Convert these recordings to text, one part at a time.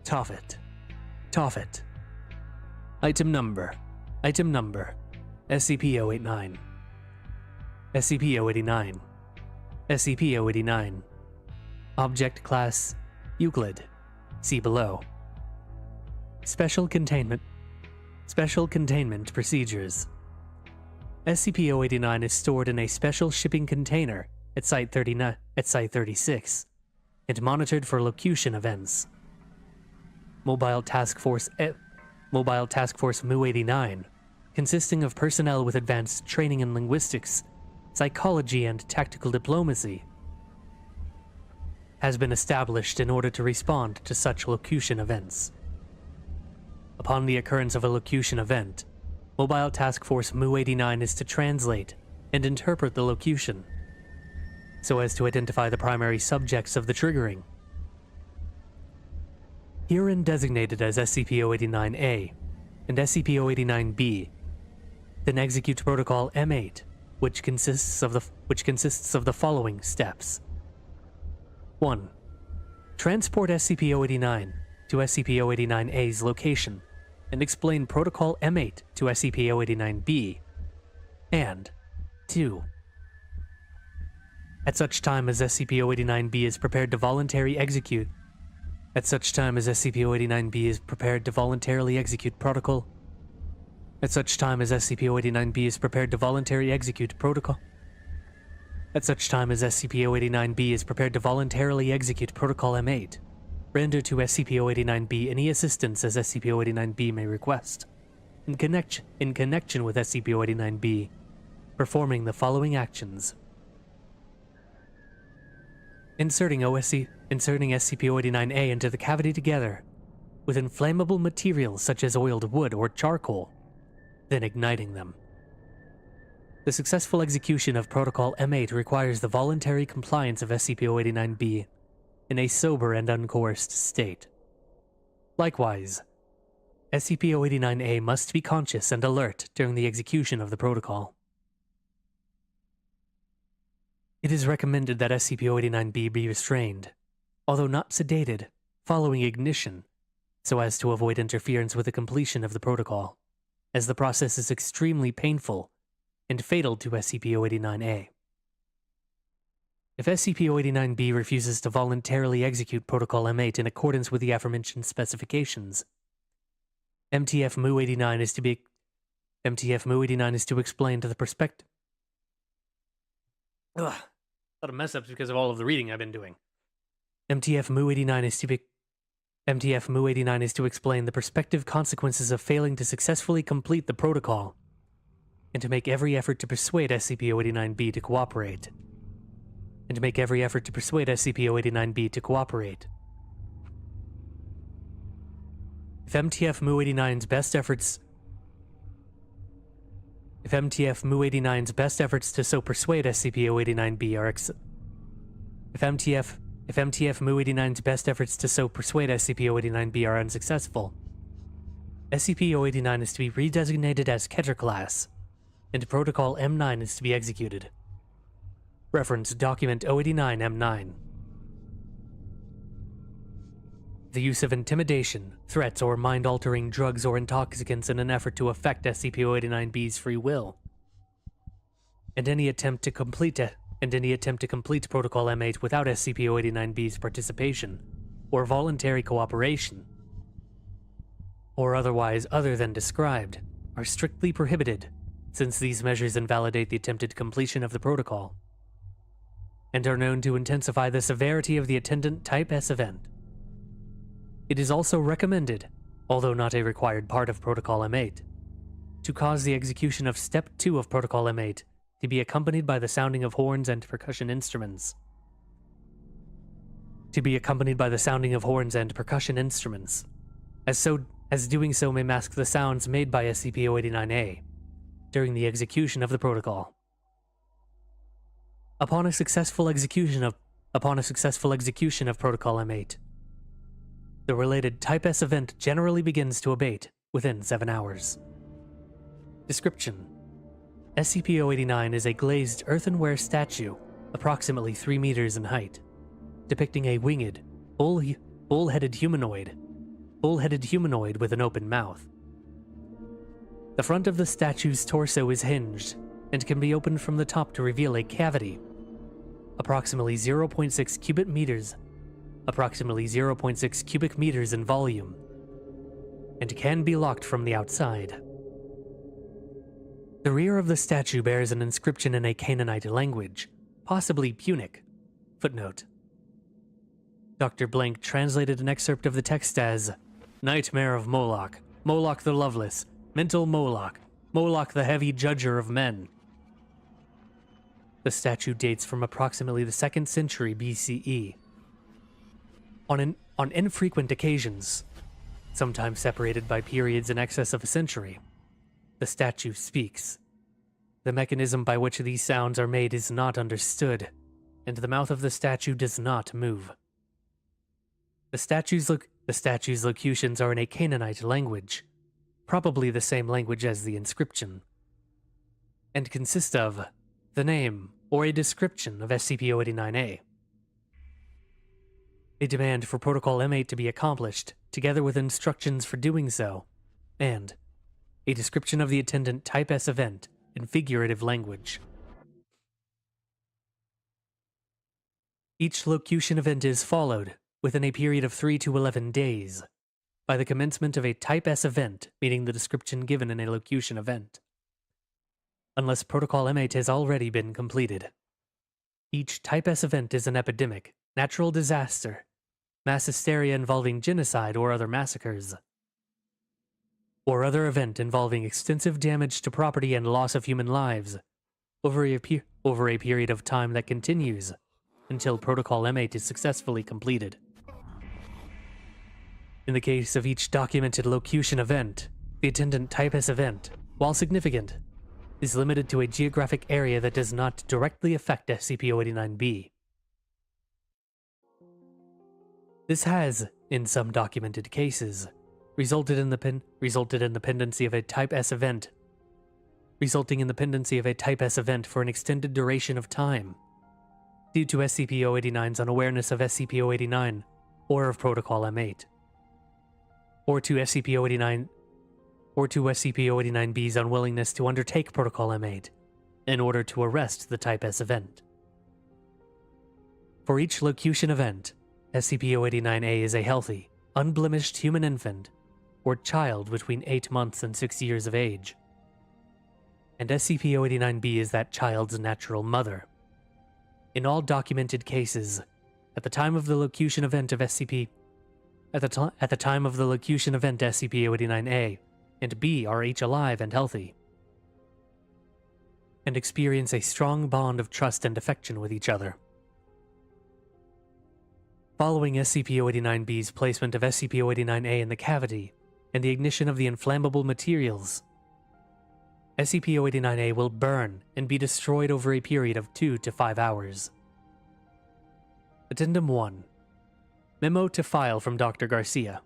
Tophet. Tophet. Item number. SCP-089. SCP-089. SCP-089. Object Class Euclid. See below. Special Containment Procedures. SCP-089 is stored in a special shipping container at Site 36 and monitored for locution events. Mobile Task Force Mu-89, consisting of personnel with advanced training in linguistics, psychology, and tactical diplomacy, has been established in order to respond to such locution events. Upon the occurrence of a locution event, Mobile Task Force Mu-89 is to translate and interpret the locution, so as to identify the primary subjects of the triggering. Herein designated as SCP-089-A and SCP-089-B, then execute Protocol M8, which consists of the following steps. 1. Transport SCP-089 to SCP-089-A's location and explain Protocol M8 to SCP-089-B. And 2. At such time as SCP-089-B is prepared to voluntarily execute Protocol. At such time as SCP-089-B is prepared to voluntarily execute Protocol. At such time as SCP-089-B is prepared to voluntarily execute Protocol M8, render to SCP-089-B any assistance as SCP-089-B may request. In connection with SCP-089-B, performing the following actions. Inserting SCP-089-A into the cavity together with inflammable materials such as oiled wood or charcoal, then igniting them. The successful execution of Protocol M8 requires the voluntary compliance of SCP-089-B in a sober and uncoerced state. Likewise, SCP-089-A must be conscious and alert during the execution of the protocol. It is recommended that SCP-089-B be restrained, although not sedated, following ignition, so as to avoid interference with the completion of the protocol, as the process is extremely painful and fatal to SCP-089-A. If SCP-089-B refuses to voluntarily execute Protocol M8 in accordance with the aforementioned specifications, MTF Mu-89 is to explain to the prospective. Ugh, a lot of mess ups because of all of the reading I've been doing. MTF Mu-89 is to explain the prospective consequences of failing to successfully complete the protocol, and to make every effort to persuade SCP-089-B to cooperate. If MTF Mu-89's best efforts to so persuade SCP-089-B are unsuccessful, SCP-089 is to be redesignated as Keter Class, and Protocol M9 is to be executed. Reference Document 089-M9. The use of intimidation, threats, or mind-altering drugs or intoxicants in an effort to affect SCP-089-B's free will, and any attempt to complete Protocol M8 without SCP-089-B's participation or voluntary cooperation, or otherwise other than described, are strictly prohibited, since these measures invalidate the attempted completion of the protocol, and are known to intensify the severity of the attendant Type S event. It is also recommended, although not a required part of Protocol M8, to cause the execution of Step 2 of Protocol M8 to be accompanied by the sounding of horns and percussion instruments. As doing so may mask the sounds made by SCP-089-A during the execution of the protocol. Upon a successful execution of Protocol M8, the related Type S event generally begins to abate within 7 hours. Description: SCP-089 is a glazed earthenware statue, approximately 3 meters in height, depicting a winged, bull-headed humanoid bull-headed humanoid with an open mouth. The front of the statue's torso is hinged and can be opened from the top to reveal a cavity, approximately 0.6 cubic meters in volume, and can be locked from the outside. The rear of the statue bears an inscription in a Canaanite language, possibly Punic. Footnote. Dr. Blank translated an excerpt of the text as, "Nightmare of Moloch, Moloch the Loveless, Mental Moloch, Moloch the Heavy Judger of Men." The statue dates from approximately the 2nd century BCE. On infrequent occasions, sometimes separated by periods in excess of a century, the statue speaks. The mechanism by which these sounds are made is not understood, and the mouth of the statue does not move. The statue's locutions are in a Canaanite language, probably the same language as the inscription, and consist of the name or a description of SCP-089-A. A demand for Protocol M8 to be accomplished, together with instructions for doing so, and a description of the attendant Type S event in figurative language. Each locution event is followed, within a period of 3 to 11 days, by the commencement of a Type S event meeting the description given in a locution event, unless Protocol M8 has already been completed. Each Type S event is an epidemic, natural disaster, mass hysteria involving genocide or other massacres, or other event involving extensive damage to property and loss of human lives over a period of time that continues until Protocol M8 is successfully completed. In the case of each documented locution event, the attendant Type S event, while significant, is limited to a geographic area that does not directly affect SCP-089-B. This has, in some documented cases, resulted in the pendency of a Type S event for an extended duration of time, due to SCP-089's unawareness of SCP-089 or of Protocol M8, or to SCP-089-B's unwillingness to undertake Protocol M8 in order to arrest the Type S event. For each locution event, SCP-089-A is a healthy, unblemished human infant or child between 8 months and 6 years of age, and SCP-089-B is that child's natural mother. In all documented cases, at the time of the locution event SCP-089-A and B are each alive and healthy, and experience a strong bond of trust and affection with each other. Following SCP-089-B's placement of SCP-089-A in the cavity and the ignition of the inflammable materials, SCP-089-A will burn and be destroyed over a period of 2 to 5 hours. Addendum 1. Memo to file from Dr. Garcia.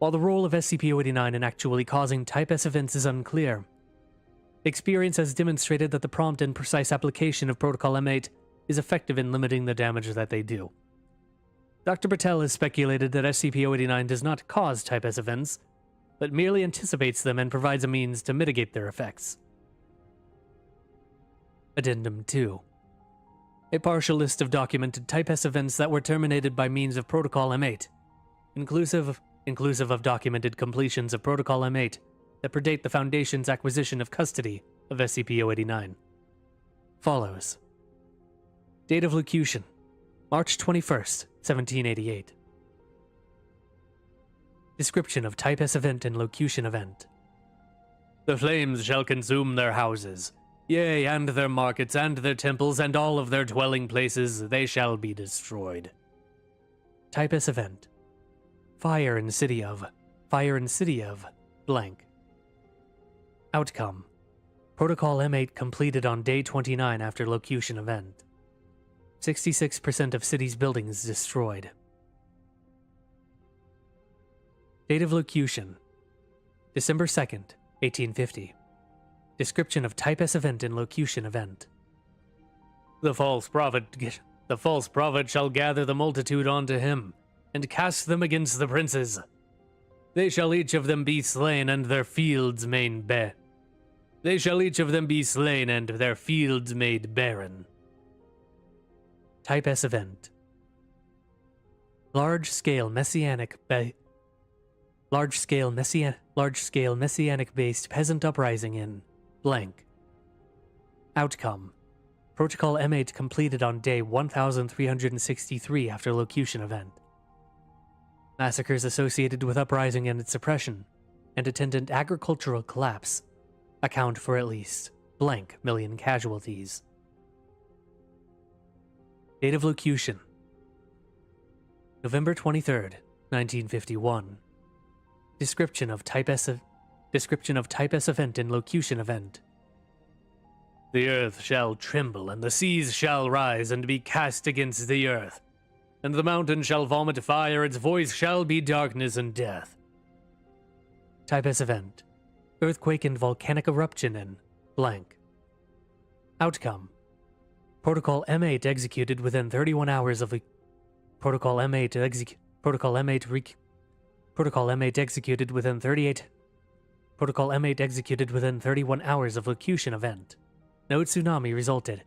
While the role of SCP-089 in actually causing Type S events is unclear, experience has demonstrated that the prompt and precise application of Protocol M8 is effective in limiting the damage that they do. Dr. Patel has speculated that SCP-089 does not cause Type S events, but merely anticipates them and provides a means to mitigate their effects. Addendum 2. A partial list of documented Type S events that were terminated by means of Protocol M8, inclusive of documented completions of Protocol M8 that predate the Foundation's acquisition of custody of SCP-089. Follows. Date of locution: March 21st, 1788. Description of Type S event and locution event. The flames shall consume their houses, yea, and their markets, and their temples, and all of their dwelling places, they shall be destroyed. Type S event. Fire in city of blank. Outcome: Protocol M8 completed on day 29 after locution event. 66% of city's buildings destroyed. Date of locution: December 2nd, 1850. Description of Type S event and locution event. The false prophet shall gather the multitude unto him, and cast them against the princes. They shall each of them be slain and their fields made bare. They shall each of them be slain and their fields made barren. Type S event. Large-scale messianic-based peasant uprising in blank. Outcome. Protocol M8 completed on day 1363 after locution event. Massacres associated with uprising and its suppression, and attendant agricultural collapse, account for at least blank million casualties. Date of locution. November 23rd, 1951. Description of Type S event and locution event. The earth shall tremble, and the seas shall rise and be cast against the earth, and the mountain shall vomit fire, its voice shall be darkness and death. Type S event. Earthquake and volcanic eruption in blank. Outcome. Protocol M8 executed within 31 hours of Protocol M8 executed within 31 hours of locution event. No tsunami resulted,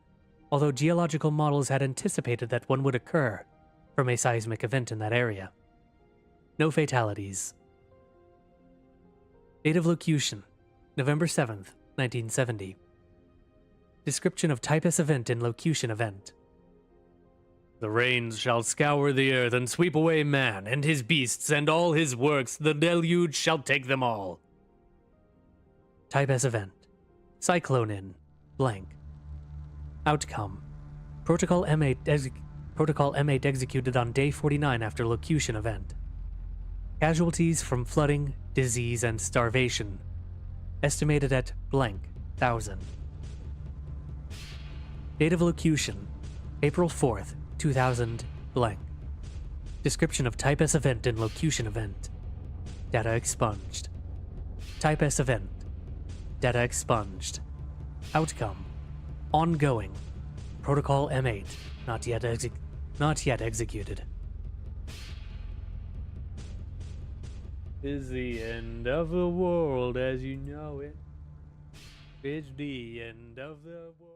although geological models had anticipated that one would occur from a seismic event in that area. No fatalities. Date of locution. November 7th, 1970. Description of Type S event and locution event. The rains shall scour the earth and sweep away man and his beasts and all his works. The deluge shall take them all. Type S event. Cyclone in blank. Outcome. Protocol M8 executed on day 49 after locution event. Casualties from flooding, disease, and starvation estimated at blank thousand. Date of locution. April 4th, 2000 blank. Description of Type S event and locution event. Data expunged. Type S event. Data expunged. Outcome. Ongoing. Protocol M8. Not yet executed. Is the end of the world as you know it. It's the end of the world.